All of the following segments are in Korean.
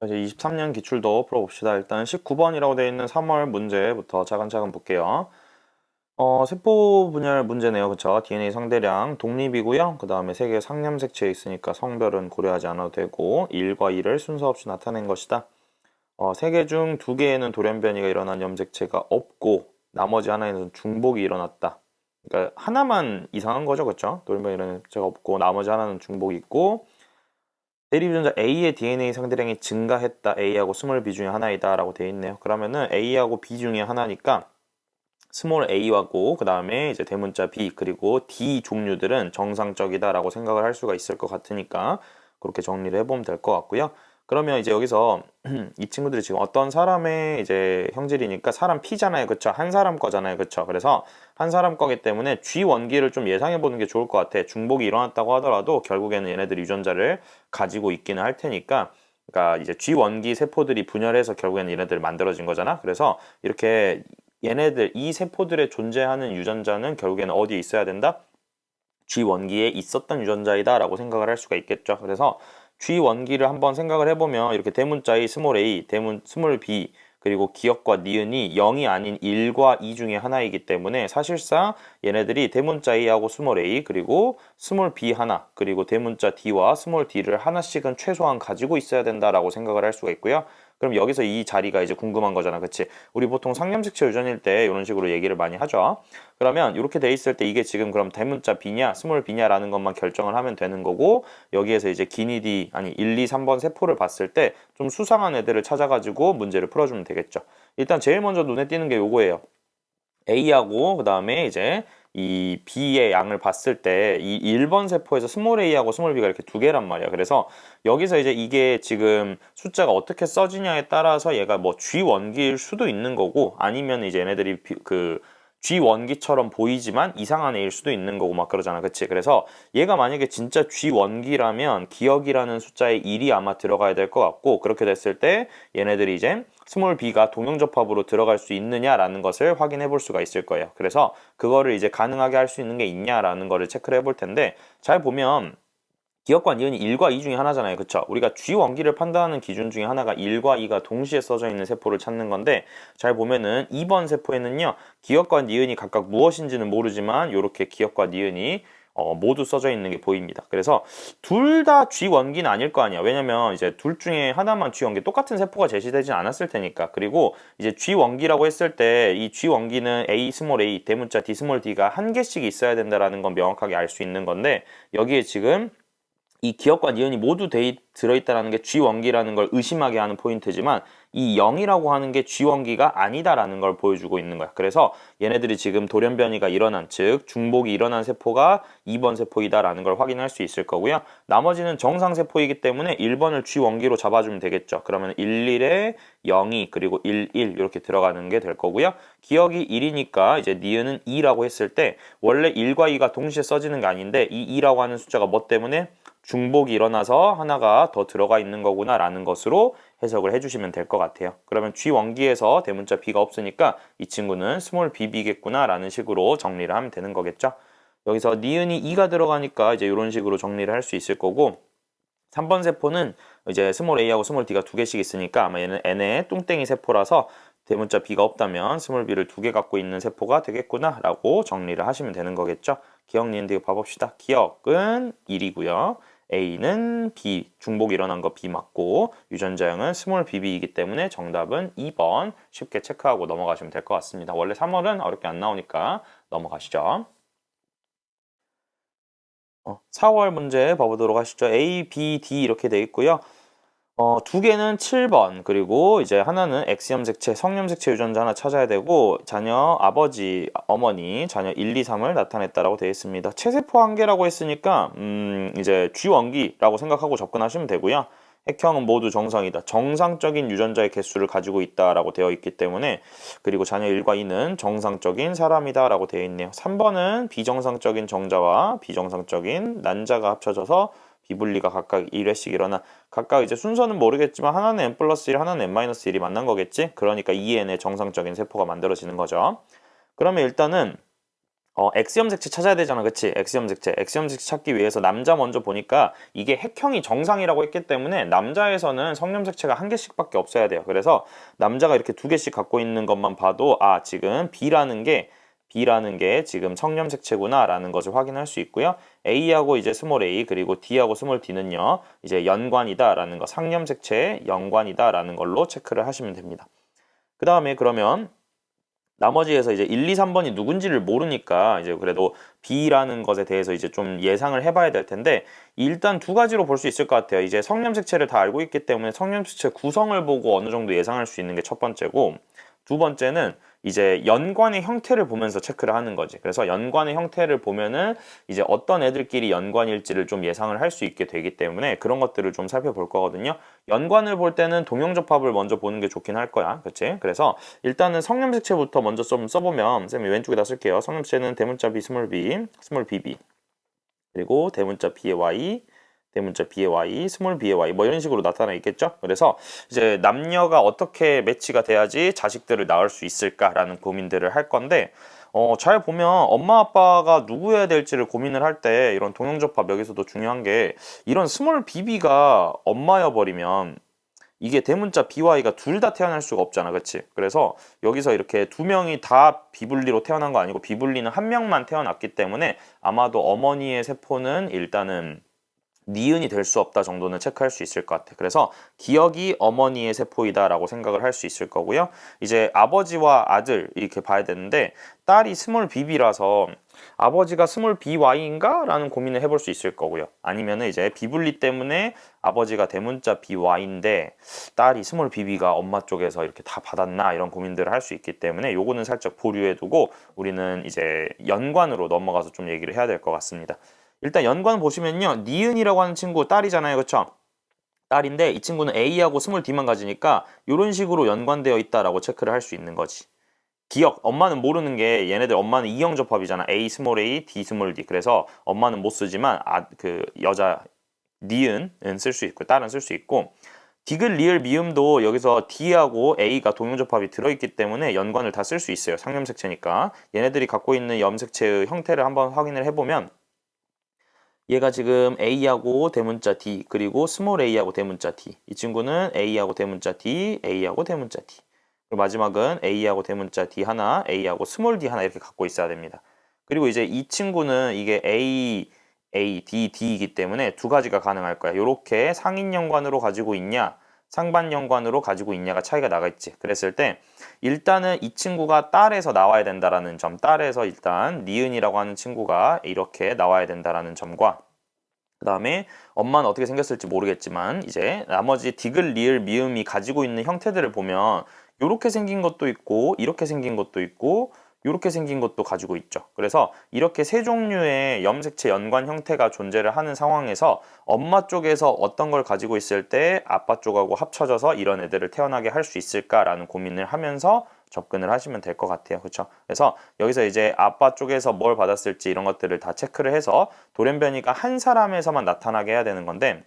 이제 23년 기출도 풀어봅시다. 일단 19번이라고 되어 있는 3월 문제부터 차근차근 볼게요. 세포 분열 문제네요. 그쵸? DNA 상대량 독립이고요. 그 다음에 세 개의 상염색체에 있으니까 성별은 고려하지 않아도 되고 1과 2를 순서 없이 나타낸 것이다. 세 개 중 두 개에는 돌연변이가 일어난 염색체가 없고 나머지 하나에는 중복이 일어났다. 그러니까 하나만 이상한 거죠. 그쵸? 돌연변이 일어난 염색체가 없고 나머지 하나는 중복이 있고 대리유전자 A의 DNA 상대량이 증가했다. A하고 스몰 B 중에 하나이다 라고 되어 있네요. 그러면은 A하고 B 중에 하나니까 스몰 A하고 그 다음에 이제 대문자 B 그리고 D 종류들은 정상적이다 라고 생각을 할 수가 있을 것 같으니까 그렇게 정리를 해보면 될 것 같고요. 그러면 이제 여기서 이 친구들이 지금 어떤 사람의 이제 형질이니까 사람 P잖아요. 그쵸? 한 사람 거잖아요. 그쵸? 그래서 한 사람 거기 때문에 G 원기를 좀 예상해 보는 게 좋을 것 같아. 중복이 일어났다고 하더라도 결국에는 얘네들 유전자를 가지고 있기는 할 테니까 그러니까 이제 G 원기 세포들이 분열해서 결국에는 얘네들 만들어진 거잖아. 그래서 이렇게 얘네들 이 세포들에 존재하는 유전자는 결국에는 어디에 있어야 된다? G 원기에 있었던 유전자이다 라고 생각을 할 수가 있겠죠. 그래서 G 원기를 한번 생각을 해보면 이렇게 대문자의 스몰 a, 대문 스몰 b 그리고 기억과 니은이 0이 아닌 1과 2 중에 하나이기 때문에 사실상 얘네들이 대문자 a하고 스몰 a 그리고 스몰 b 하나 그리고 대문자 d와 스몰 d를 하나씩은 최소한 가지고 있어야 된다라고 생각을 할 수가 있고요. 그럼 여기서 이 자리가 이제 궁금한 거잖아. 그치? 우리 보통 상염색체 유전일 때 이런 식으로 얘기를 많이 하죠. 그러면 이렇게 돼 있을 때 이게 지금 그럼 대문자 B냐 스몰 B냐라는 것만 결정을 하면 되는 거고 여기에서 이제 기니디 아니 1, 2, 3번 세포를 봤을 때 좀 수상한 애들을 찾아가지고 문제를 풀어주면 되겠죠. 일단 제일 먼저 눈에 띄는 게 요거예요. A하고 그 다음에 이제 이 B의 양을 봤을 때 이 1번 세포에서 스몰 a하고 스몰 b가 이렇게 두 개란 말이야. 그래서 여기서 이제 이게 지금 숫자가 어떻게 써지냐에 따라서 얘가 뭐 G 원기일 수도 있는 거고 아니면 이제 얘네들이 그 G 원기처럼 보이지만 이상한 애일 수도 있는 거고 막 그러잖아. 그치? 그래서 얘가 만약에 진짜 G 원기라면 기억이라는 숫자에 1이 아마 들어가야 될 것 같고 그렇게 됐을 때 얘네들이 이제 스몰 b가 동형접합으로 들어갈 수 있느냐라는 것을 확인해 볼 수가 있을 거예요. 그래서 그거를 이제 가능하게 할 수 있는 게 있냐라는 거를 체크를 해볼 텐데 잘 보면 기억과 니은이 1과 2 중에 하나잖아요. 그쵸? 우리가 G 원기를 판단하는 기준 중에 하나가 1과 2가 동시에 써져 있는 세포를 찾는 건데 잘 보면은 2번 세포에는요. 기억과 니은이 각각 무엇인지는 모르지만 이렇게 기억과 니은이 모두 써져 있는 게 보입니다. 그래서 둘 다 G 원기는 아닐 거 아니야. 왜냐면 이제 둘 중에 하나만 G 원기 똑같은 세포가 제시되진 않았을 테니까. 그리고 이제 G 원기라고 했을 때 이 G 원기는 A 스몰 a 대문자 D 스몰 d가 한 개씩 있어야 된다라는 건 명확하게 알 수 있는 건데 여기에 지금 이 기억과 니은이 모두 들어있다는 게 G원기라는 걸 의심하게 하는 포인트지만 이 0이라고 하는 게 G원기가 아니다라는 걸 보여주고 있는 거야. 그래서 얘네들이 지금 돌연변이가 일어난 즉 중복이 일어난 세포가 2번 세포이다라는 걸 확인할 수 있을 거고요. 나머지는 정상세포이기 때문에 1번을 G원기로 잡아주면 되겠죠. 그러면 11에 02 그리고 11 이렇게 들어가는 게 될 거고요. 기억이 1이니까 이제 니은은 2라고 했을 때 원래 1과 2가 동시에 써지는 게 아닌데 이 2라고 하는 숫자가 뭐 때문에 중복이 일어나서 하나가 더 들어가 있는 거구나 라는 것으로 해석을 해주시면 될 것 같아요. 그러면 G 원기에서 대문자 B가 없으니까 이 친구는 스몰 bb겠구나 라는 식으로 정리를 하면 되는 거겠죠. 여기서 니은이 2가 들어가니까 이제 이런 식으로 정리를 할 수 있을 거고 3번 세포는 이제 스몰 a하고 스몰 d가 두 개씩 있으니까 아마 얘는 n의 뚱땡이 세포라서 대문자 b가 없다면 스몰 b를 두 개 갖고 있는 세포가 되겠구나 라고 정리를 하시면 되는 거겠죠. 기억 니은도 이거 봐봅시다. 기억은 1이고요. A는 B, 중복 일어난 거 B 맞고 유전자형은 스몰 BB이기 때문에 정답은 2번 쉽게 체크하고 넘어가시면 될 것 같습니다. 원래 3월은 어렵게 안 나오니까 넘어가시죠. 4월 문제 봐보도록 하시죠. A, B, D 이렇게 돼 있고요. 두 개는 7번, 그리고 이제 하나는 X염색체, 성염색체 유전자 하나 찾아야 되고, 자녀 아버지, 어머니, 자녀 1, 2, 3을 나타냈다라고 되어 있습니다. 체세포 한 개라고 했으니까, 이제 G원기라고 생각하고 접근하시면 되고요. 핵형은 모두 정상이다. 정상적인 유전자의 개수를 가지고 있다라고 되어 있기 때문에, 그리고 자녀 1과 2는 정상적인 사람이다라고 되어 있네요. 3번은 비정상적인 정자와 비정상적인 난자가 합쳐져서 비분리가 각각 1회씩 일어나 각각 이제 순서는 모르겠지만 하나는 n 플러스 1, 하나는 n-1이 만난 거겠지? 그러니까 2n의 정상적인 세포가 만들어지는 거죠. 그러면 일단은 X염색체 찾아야 되잖아. 그치? X염색체. X염색체 찾기 위해서 남자 먼저 보니까 이게 핵형이 정상이라고 했기 때문에 남자에서는 성염색체가 한 개씩밖에 없어야 돼요. 그래서 남자가 이렇게 두 개씩 갖고 있는 것만 봐도 지금 B라는 게 지금 성염색체구나 라는 것을 확인할 수 있고요. A하고 이제 스몰 a 그리고 D하고 스몰 d는요. 이제 연관이다 라는 거, 상염색체의 연관이다 라는 걸로 체크를 하시면 됩니다. 그 다음에 그러면 나머지에서 이제 1, 2, 3번이 누군지를 모르니까 이제 그래도 B라는 것에 대해서 이제 좀 예상을 해봐야 될 텐데 일단 두 가지로 볼 수 있을 것 같아요. 이제 성염색체를 다 알고 있기 때문에 성염색체 구성을 보고 어느 정도 예상할 수 있는 게 첫 번째고 두 번째는 이제 연관의 형태를 보면서 체크를 하는 거지. 그래서 연관의 형태를 보면은 이제 어떤 애들끼리 연관일지를 좀 예상을 할 수 있게 되기 때문에 그런 것들을 좀 살펴볼 거거든요. 연관을 볼 때는 동형접합을 먼저 보는 게 좋긴 할 거야. 그치? 그래서 일단은 성염색체부터 먼저 좀 써보면 쌤이 왼쪽에다 쓸게요. 성염색체는 대문자 B, 스몰 b, 스몰 bb 그리고 대문자 B의 y, 대문자 B의 y, 스몰 b의 y 뭐 이런 식으로 나타나 있겠죠? 그래서 이제 남녀가 어떻게 매치가 돼야지 자식들을 낳을 수 있을까라는 고민들을 할 건데 잘 보면 엄마 아빠가 누구여야 될지를 고민을 할 때 이런 동형접합 여기서도 중요한 게 이런 스몰 bb가 엄마여 버리면 이게 대문자 BY가 둘 다 태어날 수가 없잖아. 그치? 그래서 여기서 이렇게 두 명이 다 비분리로 태어난 거 아니고 비분리는 한 명만 태어났기 때문에 아마도 어머니의 세포는 일단은 니은이 될 수 없다 정도는 체크할 수 있을 것 같아. 그래서 기억이 어머니의 세포이다라고 생각을 할 수 있을 거고요. 이제 아버지와 아들 이렇게 봐야 되는데 딸이 스몰 bb라서 아버지가 스몰 by인가? 라는 고민을 해볼 수 있을 거고요. 아니면은 이제 비분리 때문에 아버지가 대문자 by인데 딸이 스몰 bb가 엄마 쪽에서 이렇게 다 받았나? 이런 고민들을 할 수 있기 때문에 요거는 살짝 보류해 두고 우리는 이제 연관으로 넘어가서 좀 얘기를 해야 될 것 같습니다. 일단 연관 보시면요. 니은이라고 하는 친구 딸이잖아요. 그쵸? 딸인데 이 친구는 A하고 스몰 D만 가지니까 이런 식으로 연관되어 있다라고 체크를 할 수 있는 거지. 기억, 엄마는 모르는 게 얘네들 엄마는 이형 접합이잖아. A 스몰 a, D 스몰 d. 그래서 엄마는 못 쓰지만 그 여자 니은은 쓸 수 있고 딸은 쓸 수 있고 디귿, 리을, 미음도 여기서 D하고 A가 동형접합이 들어있기 때문에 연관을 다 쓸 수 있어요. 상염색체니까. 얘네들이 갖고 있는 염색체의 형태를 한번 확인을 해보면 얘가 지금 A하고 대문자 D 그리고 스몰 a하고 대문자 D 이 친구는 A하고 대문자 D, A하고 대문자 D 그리고 마지막은 A하고 대문자 D 하나, A하고 스몰 d 하나 이렇게 갖고 있어야 됩니다. 그리고 이제 이 친구는 이게 A, D, D이기 때문에 두 가지가 가능할 거야. 이렇게 상인연관으로 가지고 있냐 상반연관으로 가지고 있냐가 차이가 나가 있지. 그랬을 때 일단은 이 친구가 딸에서 나와야 된다라는 점, 딸에서 일단 니은이라고 하는 친구가 이렇게 나와야 된다라는 점과 그 다음에 엄마는 어떻게 생겼을지 모르겠지만 이제 나머지 디귿, 리을, 미음이 가지고 있는 형태들을 보면 이렇게 생긴 것도 있고 이렇게 생긴 것도 있고 이렇게 생긴 것도 가지고 있죠. 그래서 이렇게 세 종류의 염색체 연관 형태가 존재를 하는 상황에서 엄마 쪽에서 어떤 걸 가지고 있을 때 아빠 쪽하고 합쳐져서 이런 애들을 태어나게 할 수 있을까라는 고민을 하면서 접근을 하시면 될 것 같아요. 그렇죠? 그래서 여기서 이제 아빠 쪽에서 뭘 받았을지 이런 것들을 다 체크를 해서 돌연변이가 한 사람에서만 나타나게 해야 되는 건데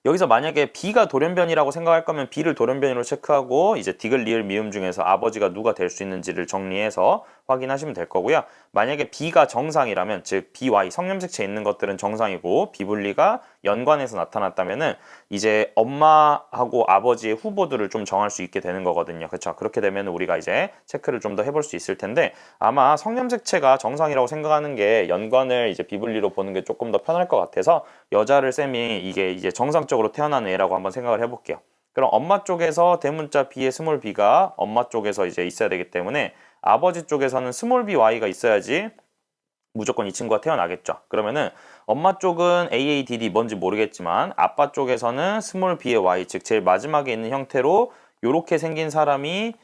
여기서 만약에 B가 돌연변이라고 생각할 거면 B를 돌연변이로 체크하고 이제 디귿, 리을, 미음 중에서 아버지가 누가 될 수 있는지를 정리해서 확인하시면 될 거고요. 만약에 B가 정상이라면 즉 BY 성염색체 있는 것들은 정상이고 비분리가 연관해서 나타났다면은 이제 엄마하고 아버지의 후보들을 좀 정할 수 있게 되는 거거든요. 그렇죠? 그렇게 되면 우리가 이제 체크를 좀 더 해볼 수 있을 텐데 아마 성염색체가 정상이라고 생각하는 게 연관을 이제 비분리로 보는 게 조금 더 편할 것 같아서 여자를 쌤이 이게 이제 정상적으로 태어난 애라고 한번 생각을 해볼게요. 그럼 엄마 쪽에서 대문자 B의 스몰 b가 엄마 쪽에서 이제 있어야 되기 때문에 아버지 쪽에서는 스몰 by가 있어야지 무조건 이 친구가 태어나겠죠. 그러면은 엄마 쪽은 AADD 뭔지 모르겠지만 아빠 쪽에서는 스몰 b의 y 즉 제일 마지막에 있는 형태로 이렇게 생긴 사람이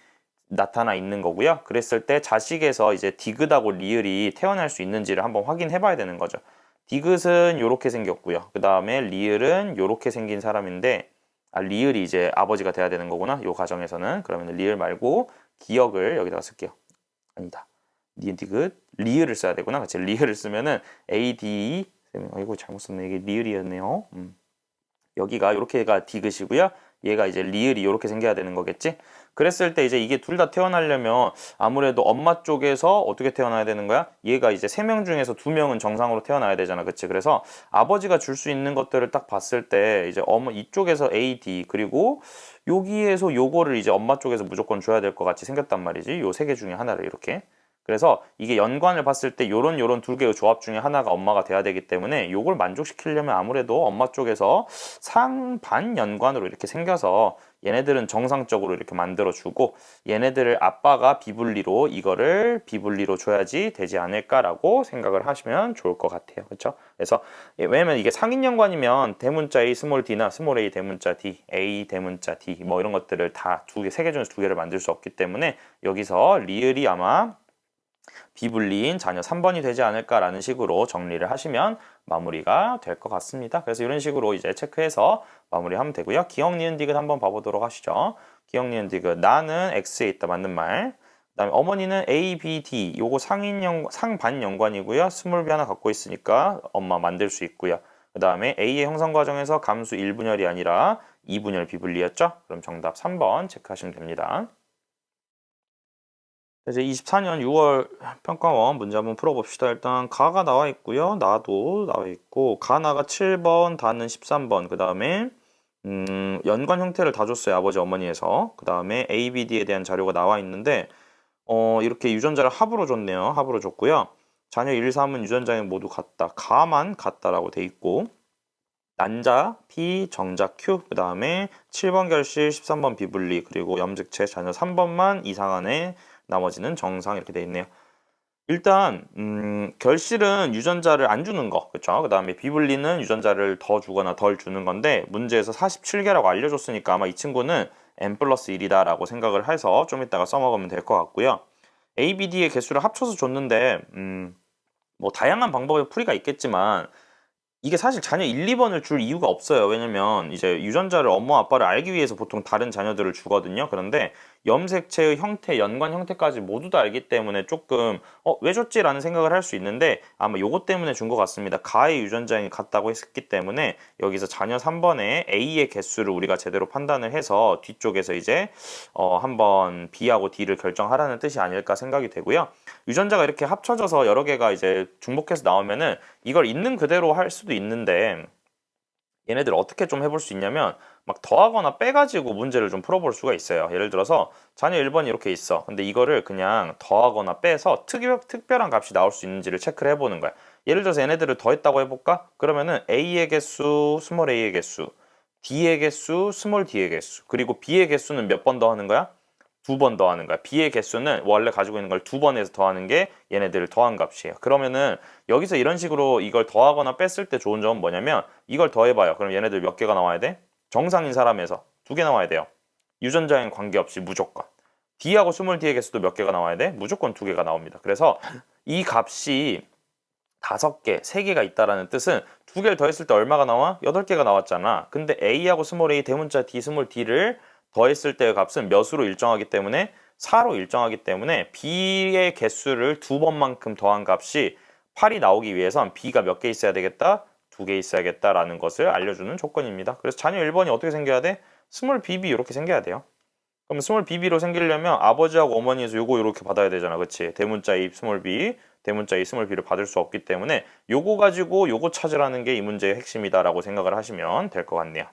나타나 있는 거고요. 그랬을 때 자식에서 이제 디귿하고 리을이 태어날 수 있는지를 한번 확인해 봐야 되는 거죠. 디귿은 이렇게 생겼고요. 그 다음에 리을은 이렇게 생긴 사람인데 리을이 이제 아버지가 돼야 되는 거구나. 이 과정에서는 그러면 리을 말고 기억을 여기다가 쓸게요. 아니다. 니은 디귿 리을을 써야 되구나. 그치? 리을을 쓰면은 AD 이거 잘못 썼네. 이게 리을이었네요. 여기가 이렇게가 디귿이고요. 얘가 이제 리을이 이렇게 생겨야 되는 거겠지? 그랬을 때 이제 이게 둘 다 태어나려면 아무래도 엄마 쪽에서 어떻게 태어나야 되는 거야? 얘가 이제 3명 중에서 2명은 정상으로 태어나야 되잖아. 그치? 그래서 아버지가 줄 수 있는 것들을 딱 봤을 때 이제 어머 이쪽에서 A, D 그리고 여기에서 요거를 이제 엄마 쪽에서 무조건 줘야 될 것 같이 생겼단 말이지. 요 세 개 중에 하나를 이렇게. 그래서 이게 연관을 봤을 때 요런 두 개의 조합 중에 하나가 엄마가 돼야 되기 때문에 요걸 만족시키려면 아무래도 엄마 쪽에서 상반 연관으로 이렇게 생겨서 얘네들은 정상적으로 이렇게 만들어주고 얘네들을 아빠가 비분리로 이거를 비분리로 줘야지 되지 않을까라고 생각을 하시면 좋을 것 같아요. 그렇죠? 그래서 왜냐면 이게 상인 연관이면 대문자 A 스몰 D나 스몰 A 대문자 D, A 대문자 D 뭐 이런 것들을 다 세 개 중에서 2개를 만들 수 없기 때문에 여기서 리을이 아마 비분리인 자녀 3번이 되지 않을까라는 식으로 정리를 하시면 마무리가 될 것 같습니다. 그래서 이런 식으로 이제 체크해서 마무리하면 되고요. 기억, 니은, 디귿 한번 봐보도록 하시죠. 기억, 니은, 디귿. 나는 X에 있다. 맞는 말. 그다음에 어머니는 A, B, D. 요거 상반 연관이고요. 스몰 B 하나 갖고 있으니까 엄마 만들 수 있고요. 그 다음에 A의 형성 과정에서 감수 1분열이 아니라 2분열 비분리였죠? 그럼 정답 3번 체크하시면 됩니다. 이제 24년 6월 평가원 문제 한번 풀어봅시다. 일단 가가 나와 있고요. 나도 나와 있고 가나가 7번, 다는 13번. 그 다음에 연관 형태를 다 줬어요. 아버지 어머니에서. 그 다음에 A, B, D에 대한 자료가 나와 있는데 이렇게 유전자를 합으로 줬네요. 합으로 줬고요. 자녀 1, 3은 유전자에 모두 같다. 가만 같다라고 돼 있고 난자, P, 정자, Q, 그 다음에 7번 결실, 13번 비분리, 그리고 염색체 자녀 3번만 이상하네, 나머지는 정상 이렇게 돼 있네요. 일단 결실은 유전자를 안 주는 거, 그쵸? 그 다음에 비분리는 유전자를 더 주거나 덜 주는 건데 문제에서 47개라고 알려줬으니까 아마 이 친구는 n 플러스 1이다 라고 생각을 해서 좀 이따가 써먹으면 될 것 같고요. A, B, D의 개수를 합쳐서 줬는데 뭐 다양한 방법의 풀이가 있겠지만 이게 사실 자녀 1, 2번을 줄 이유가 없어요. 왜냐면 이제 유전자를 엄마 아빠를 알기 위해서 보통 다른 자녀들을 주거든요. 그런데 염색체의 형태, 연관 형태까지 모두 다 알기 때문에 조금 왜 줬지라는 생각을 할 수 있는데 아마 요것 때문에 준 것 같습니다. 가의 유전자에 같다고 했기 때문에 여기서 자녀 3번에 A의 개수를 우리가 제대로 판단을 해서 뒤쪽에서 이제 한번 B하고 D를 결정하라는 뜻이 아닐까 생각이 되고요. 유전자가 이렇게 합쳐져서 여러 개가 이제 중복해서 나오면은 이걸 있는 그대로 할 수도 있는데 얘네들 어떻게 좀 해볼 수 있냐면 막 더하거나 빼가지고 문제를 좀 풀어볼 수가 있어요. 예를 들어서 자녀 1번이 이렇게 있어. 근데 이거를 그냥 더하거나 빼서 특별한 값이 나올 수 있는지를 체크를 해보는 거야. 예를 들어서 얘네들을 더했다고 해볼까? 그러면은 A의 개수, 스몰 A의 개수, D의 개수, 스몰 D의 개수, 그리고 B의 개수는 몇 번 더하는 거야? 2번 더하는 거야. B의 개수는 원래 가지고 있는 걸 2번에서 더하는 게 얘네들을 더한 값이에요. 그러면은 여기서 이런 식으로 이걸 더하거나 뺐을 때 좋은 점은 뭐냐면 이걸 더해봐요. 그럼 얘네들 몇 개가 나와야 돼? 정상인 사람에서 2개 나와야 돼요. 유전자엔 관계없이 무조건. D하고 스몰 D의 개수도 몇 개가 나와야 돼? 무조건 2개가 나옵니다. 그래서 이 값이 5개, 3개가 있다라는 뜻은 2개를 더했을 때 얼마가 나와? 8개가 나왔잖아. 근데 A하고 스몰 A, 대문자 D, 스몰 D를 더했을 때의 값은 몇으로 일정하기 때문에 4로 일정하기 때문에 B의 개수를 2번만큼 더한 값이 8이 나오기 위해선 B가 몇 개 있어야 되겠다? 2개 있어야겠다라는 것을 알려주는 조건입니다. 그래서 자녀 1번이 어떻게 생겨야 돼? 스몰 BB 이렇게 생겨야 돼요. 그럼 스몰 BB로 생기려면 아버지하고 어머니에서 요거 이렇게 받아야 되잖아. 그치? 대문자 A 스몰 B, 대문자 A 스몰 B를 받을 수 없기 때문에 요거 가지고 요거 찾으라는 게 이 문제의 핵심이다라고 생각을 하시면 될 것 같네요.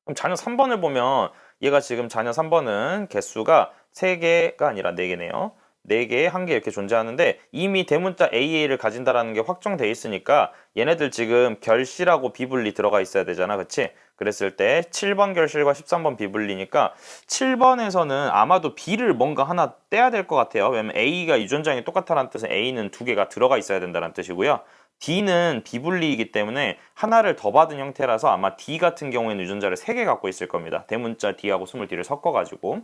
그럼 자녀 3번을 보면 얘가 지금 자녀 3번은 개수가 3개가 아니라 4개네요. 4개, 1개 이렇게 존재하는데 이미 대문자 AA를 가진다라는 게 확정돼 있으니까 얘네들 지금 결실하고 비분리 들어가 있어야 되잖아. 그치? 그랬을 때 7번 결실과 13번 비분리니까 7번에서는 아마도 B를 뭔가 하나 떼야 될 것 같아요. 왜냐면 A가 유전자형이 똑같다는 뜻은 A는 2개가 들어가 있어야 된다는 뜻이고요. D는 비분리이기 때문에 하나를 더 받은 형태라서 아마 D 같은 경우에는 유전자를 3개 갖고 있을 겁니다. 대문자 D하고 스몰 D를 섞어가지고.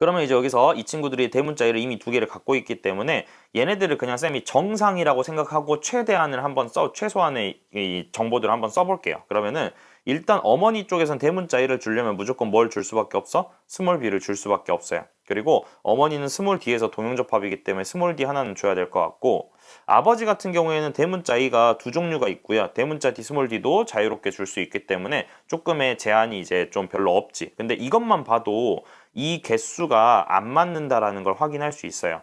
그러면 이제 여기서 이 친구들이 대문자 A를 이미 2개를 갖고 있기 때문에 얘네들을 그냥 쌤이 정상이라고 생각하고 최대한을 한번 최소한의 이 정보들을 한번 써볼게요. 그러면은 일단 어머니 쪽에선 대문자 A를 주려면 무조건 뭘 줄 수밖에 없어? 스몰 b를 줄 수밖에 없어요. 그리고 어머니는 스몰 d에서 동형접합이기 때문에 스몰 d 하나는 줘야 될 것 같고, 아버지 같은 경우에는 대문자 A가 두 종류가 있고요. 대문자 D, 스몰 d도 자유롭게 줄 수 있기 때문에 조금의 제한이 이제 좀 별로 없지. 근데 이것만 봐도 이 개수가 안 맞는다라는 걸 확인할 수 있어요.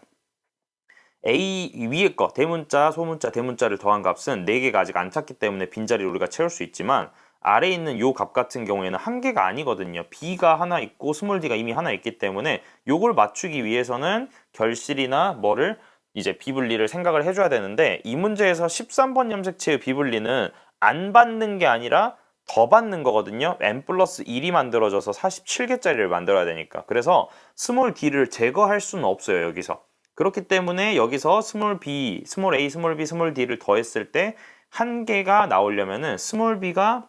A 위에 거 대문자, 소문자, 대문자를 더한 값은 4개가 아직 안 찼기 때문에 빈자리를 우리가 채울 수 있지만, 아래에 있는 요 값 같은 경우에는 한 개가 아니거든요. B가 하나 있고 스몰 d가 이미 하나 있기 때문에 요걸 맞추기 위해서는 결실이나 뭐를 이제 비분리를 생각을 해줘야 되는데, 이 문제에서 13번 염색체의 비분리는 안 받는 게 아니라 더 받는 거거든요. n 플러스 1이 만들어져서 47개짜리를 만들어야 되니까. 그래서 스몰 d를 제거할 수는 없어요, 여기서. 그렇기 때문에 여기서 스몰 b, 스몰 a, 스몰 b, 스몰 d를 더했을 때 한 개가 나오려면은 스몰 b가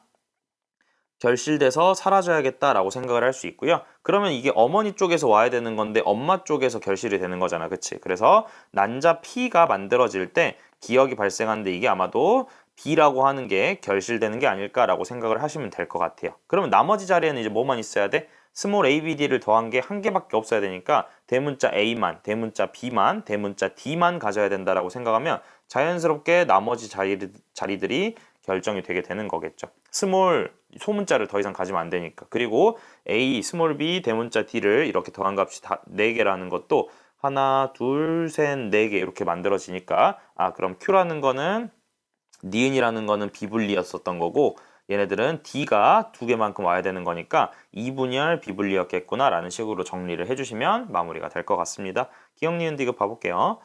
결실돼서 사라져야겠다라고 생각을 할 수 있고요. 그러면 이게 어머니 쪽에서 와야 되는 건데 엄마 쪽에서 결실이 되는 거잖아. 그치? 그래서 난자 P가 만들어질 때 기억이 발생하는데 이게 아마도 B라고 하는 게 결실되는 게 아닐까라고 생각을 하시면 될 것 같아요. 그러면 나머지 자리에는 이제 뭐만 있어야 돼? 스몰 a, b, d를 더한 게 한 개밖에 없어야 되니까 대문자 A만, 대문자 B만, 대문자 D만 가져야 된다라고 생각하면 자연스럽게 나머지 자리들이 결정이 되게 되는 거겠죠. 스몰 소문자를 더 이상 가지면 안 되니까. 그리고 A, 스몰 b, 대문자 D를 이렇게 더한 값이 다 4개라는 것도 하나, 둘, 셋, 4개 이렇게 만들어지니까, 아, 그럼 Q라는 거는 니은이라는 거는 비분리였었던 거고, 얘네들은 D가 2개만큼 와야 되는 거니까 이분열 비분리였겠구나 라는 식으로 정리를 해주시면 마무리가 될 것 같습니다. 기억, 니은, 디귿 봐볼게요.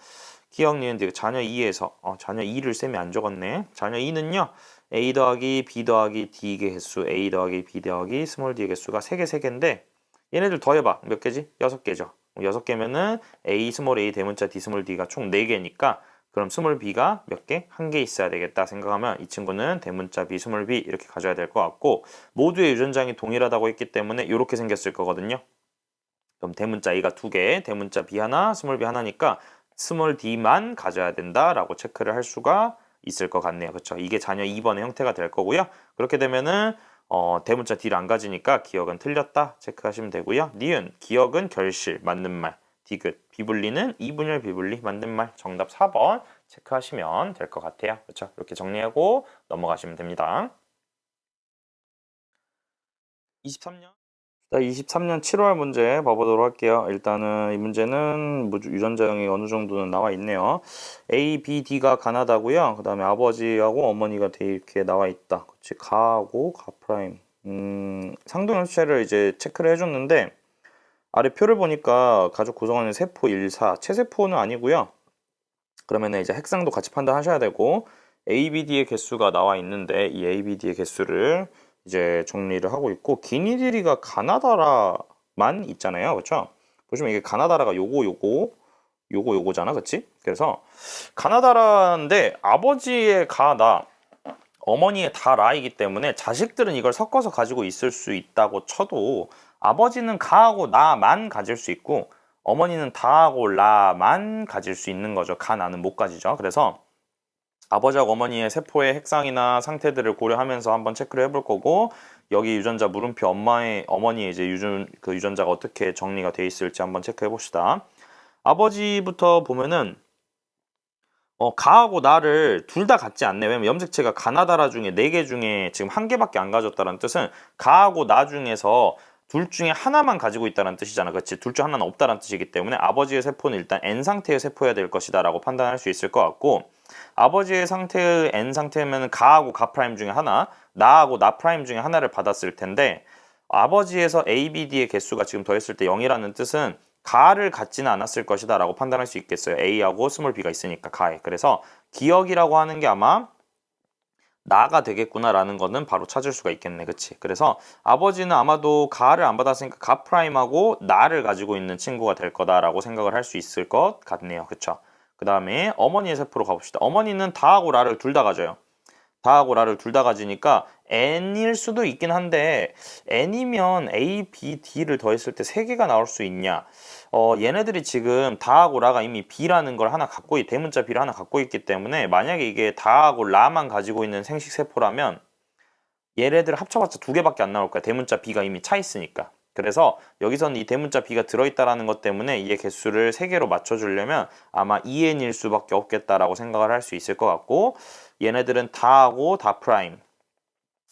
기억, 니은, 디귿 자녀 2에서 자녀 2를 쌤이 안 적었네. 자녀 2는요. A 더하기 B 더하기 D의 개수, A 더하기 B 더하기 스몰 D의 개수가 3개, 3개인데 얘네들 더해봐. 몇 개지? 6개죠. 6개면은 A, 스몰 A, 대문자 D, 스몰 D가 총 4개니까 그럼 스몰 b가 몇 개? 한 개 있어야 되겠다 생각하면 이 친구는 대문자 b, 스몰 b 이렇게 가져야 될 것 같고, 모두의 유전장이 동일하다고 했기 때문에 이렇게 생겼을 거거든요. 그럼 대문자 a가 2개, 대문자 b 하나, 스몰 b 하나니까 스몰 d만 가져야 된다라고 체크를 할 수가 있을 것 같네요. 그렇죠? 이게 자녀 2번의 형태가 될 거고요. 그렇게 되면은 대문자 d를 안 가지니까 기억은 틀렸다 체크하시면 되고요. 니은, 기억은 결실, 맞는 말. 디귿, 비분리는 이분열 비분리, 맞는 말. 정답 4번 체크하시면 될 것 같아요. 그렇죠? 이렇게 정리하고 넘어가시면 됩니다. 23년 7월 문제 봐보도록 할게요. 일단은 이 문제는 유전자형이 어느 정도는 나와 있네요. A, B, D가 가나다고요. 그 다음에 아버지하고 어머니가 이렇게 나와 있다. 그렇지? 가하고 가 프라임. 상동연수체를 이제 체크를 해줬는데 아래 표를 보니까 가족 구성원은 세포 1, 4, 체세포는 아니고요. 그러면 이제 핵상도 같이 판단하셔야 되고, ABD의 개수가 나와 있는데 이 ABD의 개수를 이제 정리를 하고 있고, 기니디리가 가나다라만 있잖아요. 그렇죠? 보시면 이게 가나다라가 요거잖아. 그치? 그래서 가나다라인데 아버지의 가나, 어머니의 다 라이기 때문에 자식들은 이걸 섞어서 가지고 있을 수 있다고 쳐도 아버지는 가하고 나만 가질 수 있고 어머니는 다하고 라만 가질 수 있는 거죠. 가, 나는 못 가지죠. 그래서 아버지하고 어머니의 세포의 핵상이나 상태들을 고려하면서 한번 체크를 해볼 거고, 여기 유전자 물음표 어머니의 이제 유전자가 어떻게 정리가 돼 있을지 한번 체크해 봅시다. 아버지부터 보면은 가하고 나를 둘 다 같지 않네. 왜냐면 염색체가 가나다라 중에 4개 중에 지금 1개밖에 안 가졌다는 뜻은 가하고 나 중에서 둘 중에 하나만 가지고 있다는 뜻이잖아. 그렇지? 둘 중 하나는 없다는 뜻이기 때문에 아버지의 세포는 일단 N 상태의 세포여야 될 것이다 라고 판단할 수 있을 것 같고, 아버지의 상태의 N 상태면 가하고 가 프라임 중에 하나, 나하고 나 프라임 중에 하나를 받았을 텐데, 아버지에서 ABD의 개수가 지금 더했을 때 0이라는 뜻은 가를 갖지는 않았을 것이다 라고 판단할 수 있겠어요. A하고 스몰 b가 있으니까 가에. 그래서 기억이라고 하는 게 아마 나가 되겠구나 라는 거는 바로 찾을 수가 있겠네. 그치? 그래서 아버지는 아마도 가를 안 받았으니까 가 프라임하고 나를 가지고 있는 친구가 될 거다라고 생각을 할 수 있을 것 같네요. 그쵸? 그 다음에 어머니의 세포로 가봅시다. 어머니는 다하고 라를 둘 다 가져요. 다하고 라를 둘 다 가지니까 n일 수도 있긴 한데, n이면 a, b, d를 더했을 때 3개가 나올 수 있냐? 얘네들이 지금 다하고 라가 이미 b라는 걸 하나 대문자 b를 하나 갖고 있기 때문에 만약에 이게 다하고 라만 가지고 있는 생식세포라면 얘네들 합쳐봤자 두 개밖에 안 나올 거야. 대문자 b가 이미 차 있으니까. 그래서 여기서는 이 대문자 b가 들어있다라는 것 때문에 얘 개수를 3개로 맞춰주려면 아마 2n일 수밖에 없겠다라고 생각을 할 수 있을 것 같고, 얘네들은 다하고 다 프라임,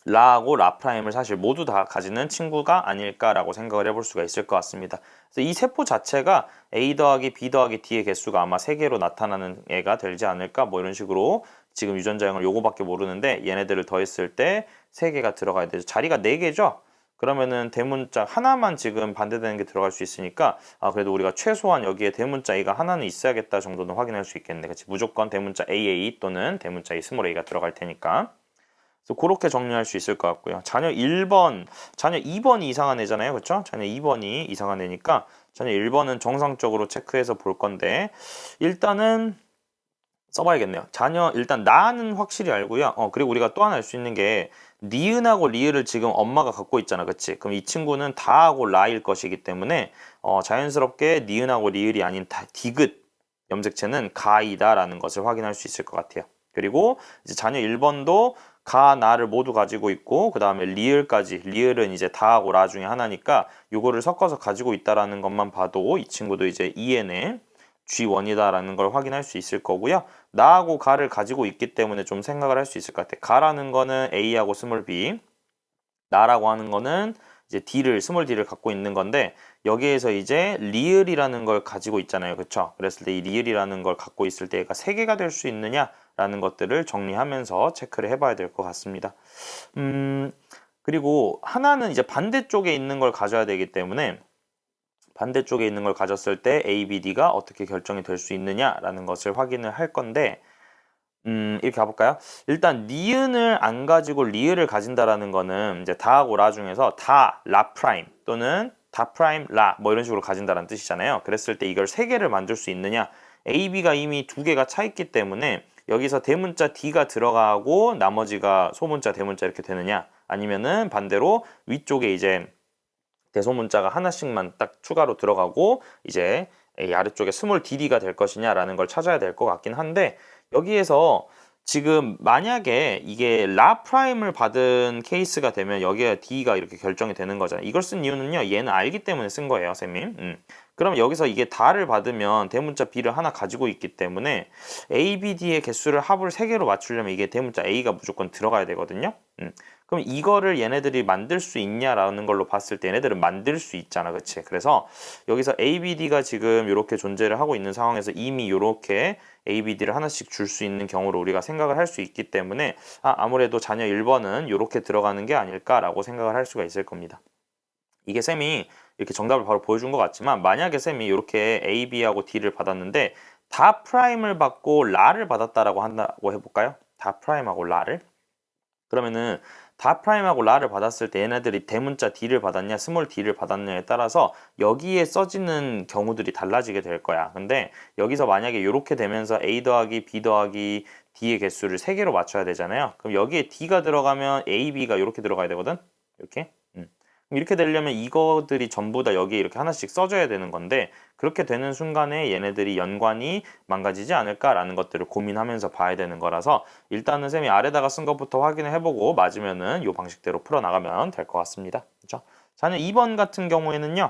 라하고 라 프라임을 사실 모두 다 가지는 친구가 아닐까라고 생각을 해볼 수가 있을 것 같습니다. 그래서 이 세포 자체가 A 더하기 B 더하기 D의 개수가 아마 3개로 나타나는 애가 되지 않을까, 뭐 이런 식으로 지금 유전자형을 요거밖에 모르는데 얘네들을 더했을 때 3개가 들어가야 되죠. 자리가 4개죠? 그러면은 대문자 하나만 지금 반대되는 게 들어갈 수 있으니까 그래도 우리가 최소한 여기에 대문자 A가 하나는 있어야겠다 정도는 확인할 수 있겠네. 그치? 무조건 대문자 AA 또는 대문자 A 스몰 A가 들어갈 테니까. 그래서 그렇게 정리할 수 있을 것 같고요. 자녀 1번, 자녀 2번이 이상한 애잖아요. 그렇죠? 자녀 2번이 이상한 애니까 자녀 1번은 정상적으로 체크해서 볼 건데, 일단은 써봐야겠네요. 자녀 일단 나는 확실히 알고요. 그리고 우리가 또 하나 알 수 있는 게 니은하고 리을을 지금 엄마가 갖고 있잖아. 그치? 그럼 이 친구는 다하고 라일 것이기 때문에 자연스럽게 니은하고 리을이 아닌 디귿 염색체는 가이다라는 것을 확인할 수 있을 것 같아요. 그리고 이제 자녀 1번도 가, 나를 모두 가지고 있고, 그 다음에 리을까지, 리을은 이제 다하고 라 중에 하나니까 요거를 섞어서 가지고 있다라는 것만 봐도 이 친구도 이제 EN의 G1이다라는 걸 확인할 수 있을 거고요. 나하고 가를 가지고 있기 때문에 좀 생각을 할 수 있을 것 같아요. 가라는 거는 A하고 스몰 b, 나라고 하는 거는 이제 D를, 스몰 D를 갖고 있는 건데, 여기에서 이제 리을이라는 걸 가지고 있잖아요. 그쵸? 그랬을 때 이 리을이라는 걸 갖고 있을 때 얘가 3개가 될 수 있느냐라는 것들을 정리하면서 체크를 해봐야 될 것 같습니다. 그리고 하나는 이제 반대쪽에 있는 걸 가져야 되기 때문에 반대쪽에 있는 걸 가졌을 때 A, B, D가 어떻게 결정이 될 수 있느냐라는 것을 확인을 할 건데, 이렇게 가볼까요? 일단 니은을 안 가지고 리을을 가진다라는 거는 이제 다하고 라 중에서 다, 라 프라임 또는 다 프라임, 라 뭐 이런 식으로 가진다는 뜻이잖아요. 그랬을 때 이걸 3개를 만들 수 있느냐? A, B가 이미 2개가 차 있기 때문에 여기서 대문자 D가 들어가고 나머지가 소문자, 대문자 이렇게 되느냐? 아니면은 반대로 위쪽에 이제 대소문자가 하나씩만 딱 추가로 들어가고 이제 A 아래쪽에 스몰 dd가 될 것이냐라는 걸 찾아야 될 것 같긴 한데, 여기에서 지금 만약에 이게 라 프라임을 받은 케이스가 되면 여기에 d가 이렇게 결정이 되는 거잖아요. 이걸 쓴 이유는요, 얘는 알기 때문에 쓴 거예요, 쌤님. 그럼 여기서 이게 다를 받으면 대문자 b를 하나 가지고 있기 때문에 a, b, d의 개수를 합을 3개로 맞추려면 이게 대문자 a가 무조건 들어가야 되거든요. 그럼 이거를 얘네들이 만들 수 있냐라는 걸로 봤을 때 얘네들은 만들 수 있잖아. 그치? 그래서 여기서 ABD가 지금 이렇게 존재를 하고 있는 상황에서 이미 이렇게 ABD를 하나씩 줄 수 있는 경우로 우리가 생각을 할 수 있기 때문에 아무래도 자녀 1번은 이렇게 들어가는 게 아닐까라고 생각을 할 수가 있을 겁니다. 이게 쌤이 이렇게 정답을 바로 보여준 것 같지만, 만약에 쌤이 이렇게 A, B하고 D를 받았는데 다 프라임을 받고 라를 받았다라고 한다고 해볼까요? 다 프라임하고 라를? 그러면은 다 프라임하고 라를 받았을 때 얘네들이 대문자 D를 받았냐 스몰 D를 받았냐에 따라서 여기에 써지는 경우들이 달라지게 될 거야. 근데 여기서 만약에 이렇게 되면서 A 더하기 B 더하기 D의 개수를 3개로 맞춰야 되잖아요. 그럼 여기에 D가 들어가면 A, B가 이렇게 들어가야 되거든. 이렇게. 그럼 이렇게 되려면 이거들이 전부 다 여기에 이렇게 하나씩 써줘야 되는 건데, 그렇게 되는 순간에 얘네들이 연관이 망가지지 않을까라는 것들을 고민하면서 봐야 되는 거라서 일단은 쌤이 아래다가 쓴 것부터 확인을 해보고 맞으면은 이 방식대로 풀어나가면 될 것 같습니다. 그렇죠? 자녀 2번 같은 경우에는요.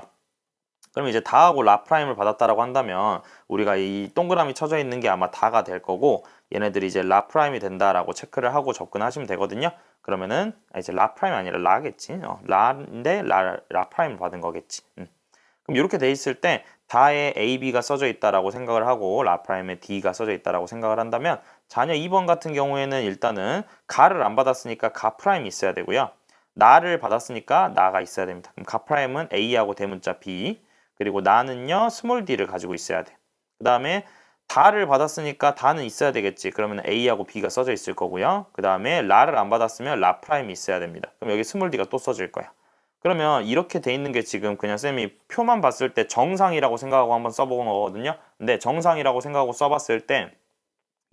그럼 이제 다하고 라 프라임을 받았다라고 한다면 우리가 이 동그라미 쳐져 있는 게 아마 다가 될 거고, 얘네들이 이제 라 프라임이 된다라고 체크를 하고 접근하시면 되거든요. 그러면은 이제 라 프라임이 아니라 라겠지. 라인데 라 프라임을 받은 거겠지. 그럼 이렇게 돼 있을 때 다에 A, B가 써져 있다라고 생각을 하고 라 프라임에 D가 써져 있다라고 생각을 한다면, 자녀 2번 같은 경우에는 일단은 가를 안 받았으니까 가 프라임이 있어야 되고요. 나를 받았으니까 나가 있어야 됩니다. 그럼 가 프라임은 A하고 대문자 B, 그리고 나는요 스몰 d를 가지고 있어야 돼. 그 다음에 다를 받았으니까 다는 있어야 되겠지. 그러면 A하고 B가 써져 있을 거고요. 그 다음에 라를 안 받았으면 라 프라임이 있어야 됩니다. 그럼 여기 스몰 d가 또 써질 거야. 그러면 이렇게 돼 있는 게 지금 그냥 쌤이 표만 봤을 때 정상이라고 생각하고 한번 써본 거거든요. 근데 정상이라고 생각하고 써봤을 때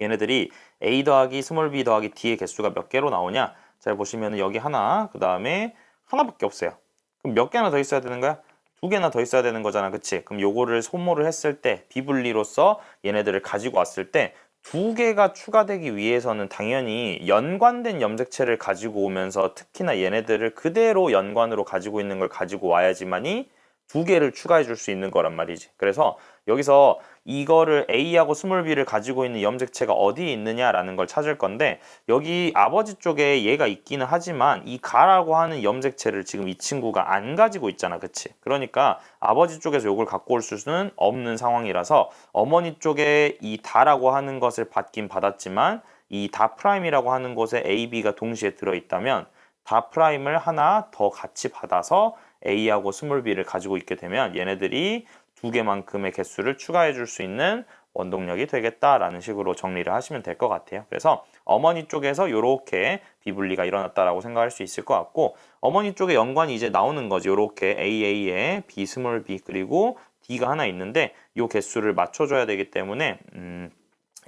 얘네들이 A 더하기 스몰 b 더하기 D의 개수가 몇 개로 나오냐? 잘 보시면 여기 하나, 그 다음에 하나밖에 없어요. 그럼 몇 개나 더 있어야 되는 거야? 2개나 더 있어야 되는 거잖아. 그치? 그럼 요거를 소모를 했을 때 비분리로서 얘네들을 가지고 왔을 때 두 개가 추가되기 위해서는 당연히 연관된 염색체를 가지고 오면서 특히나 얘네들을 그대로 연관으로 가지고 있는 걸 가지고 와야지만이 두 개를 추가해 줄 수 있는 거란 말이지. 그래서 여기서 이거를 A하고 스몰 b를 가지고 있는 염색체가 어디에 있느냐라는 걸 찾을 건데 여기 아버지 쪽에 얘가 있기는 하지만 이 가라고 하는 염색체를 지금 이 친구가 안 가지고 있잖아. 그치? 그러니까 아버지 쪽에서 이걸 갖고 올 수는 없는 상황이라서 어머니 쪽에 이 다라고 하는 것을 받긴 받았지만 이 다 프라임이라고 하는 곳에 A, B가 동시에 들어있다면 다 프라임을 하나 더 같이 받아서 A하고 스몰 b를 가지고 있게 되면 얘네들이 두 개만큼의 개수를 추가해 줄 수 있는 원동력이 되겠다라는 식으로 정리를 하시면 될 것 같아요. 그래서 어머니 쪽에서 이렇게 비분리가 일어났다라고 생각할 수 있을 것 같고 어머니 쪽에 연관이 이제 나오는 거지. 이렇게 AA에 B 스몰 b 그리고 D가 하나 있는데 이 개수를 맞춰줘야 되기 때문에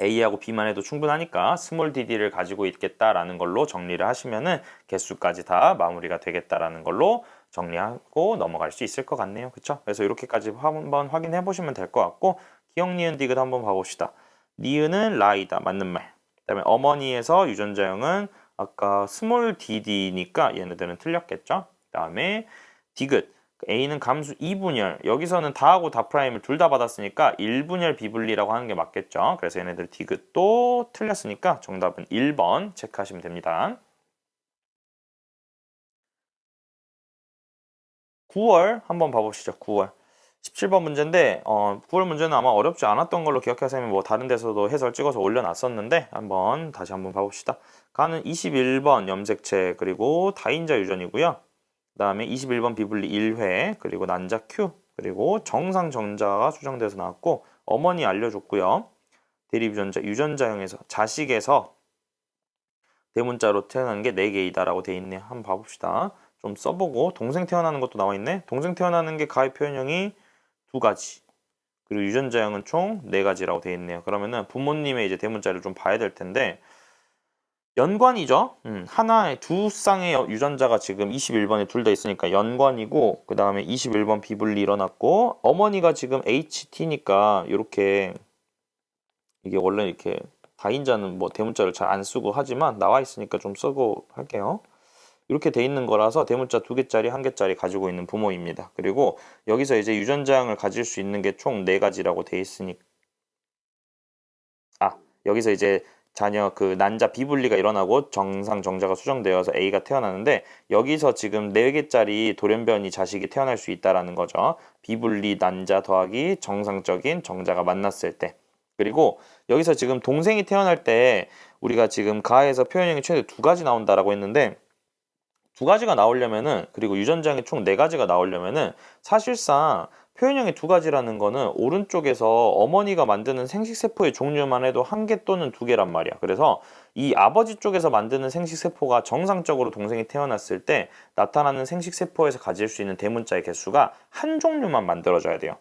A하고 B만 해도 충분하니까 스몰 dd를 가지고 있겠다라는 걸로 정리를 하시면은 개수까지 다 마무리가 되겠다라는 걸로 정리하고 넘어갈 수 있을 것 같네요. 그쵸? 그래서 이렇게까지 한번 확인해 보시면 될 것 같고 기억, 니은, 디귿 한번 봐봅시다. 니은은 라이다. 맞는 말. 그다음에 어머니에서 유전자형은 아까 스몰 dd니까 얘네들은 틀렸겠죠? 그다음에 디귿. A는 감수 2분열. 여기서는 다하고 다 프라임을 둘 다 받았으니까 1분열 비분리라고 하는 게 맞겠죠. 그래서 얘네들 디귿도 틀렸으니까 정답은 1번 체크하시면 됩니다. 9월 한번 봐보시죠. 9월. 17번 문제인데 9월 문제는 아마 어렵지 않았던 걸로 기억하세요. 뭐 다른 데서도 해설 찍어서 올려놨었는데 다시 한번 봐봅시다. 가는 21번 염색체 그리고 다인자 유전이고요. 그 다음에 21번 비분리 1회 그리고 난자 Q 그리고 정상 정자가 수정돼서 나왔고 어머니 알려줬고요. 대립 유전자형에서 자식에서 대문자로 태어나는 게 4개이다라고 돼 있네요. 한번 봐봅시다. 좀 써보고 동생 태어나는 것도 나와 있네. 동생 태어나는 게 가의 표현형이 2가지. 그리고 유전자형은 총 4가지라고 돼 있네요. 그러면은 부모님의 이제 대문자를 좀 봐야 될 텐데 연관이죠. 하나의 두 쌍의 유전자가 지금 21번에 둘 다 있으니까 연관이고 그 다음에 21번 비분리 일어났고 어머니가 지금 HT니까 이렇게 이게 원래 이렇게 다인자는 뭐 대문자를 잘 안 쓰고 하지만 나와 있으니까 좀 쓰고 할게요. 이렇게 돼 있는 거라서 대문자 2개짜리 1개짜리 가지고 있는 부모입니다. 그리고 여기서 이제 유전자형을 가질 수 있는 게 총 4가지라고 돼 있으니까 여기서 이제 자녀 그 난자 비분리가 일어나고 정상 정자가 수정되어서 A가 태어나는데 여기서 지금 4개짜리 돌연변이 자식이 태어날 수 있다라는 거죠. 비분리 난자 더하기 정상적인 정자가 만났을 때. 그리고 여기서 지금 동생이 태어날 때 우리가 지금 가에서 표현형이 최대 2가지 나온다라고 했는데 2가지가 나오려면은 그리고 유전자형이 총 4가지가 나오려면은 사실상 표현형이 2가지라는 거는 오른쪽에서 어머니가 만드는 생식세포의 종류만 해도 1개 또는 2개란 말이야. 그래서 이 아버지 쪽에서 만드는 생식세포가 정상적으로 동생이 태어났을 때 나타나는 생식세포에서 가질 수 있는 대문자의 개수가 한 종류만 만들어져야 돼요.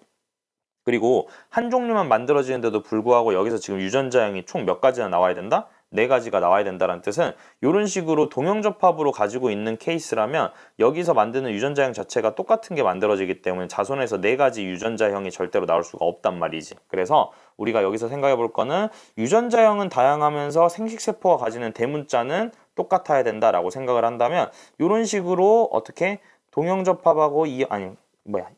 그리고 한 종류만 만들어지는데도 불구하고 여기서 지금 유전자형이 총 몇 가지나 나와야 된다? 4가지가 나와야 된다는 뜻은 이런 식으로 동형접합으로 가지고 있는 케이스라면 여기서 만드는 유전자형 자체가 똑같은 게 만들어지기 때문에 자손에서 4가지 유전자형이 절대로 나올 수가 없단 말이지. 그래서 우리가 여기서 생각해 볼 거는 유전자형은 다양하면서 생식세포가 가지는 대문자는 똑같아야 된다라고 생각을 한다면 이런 식으로 어떻게 동형접합하고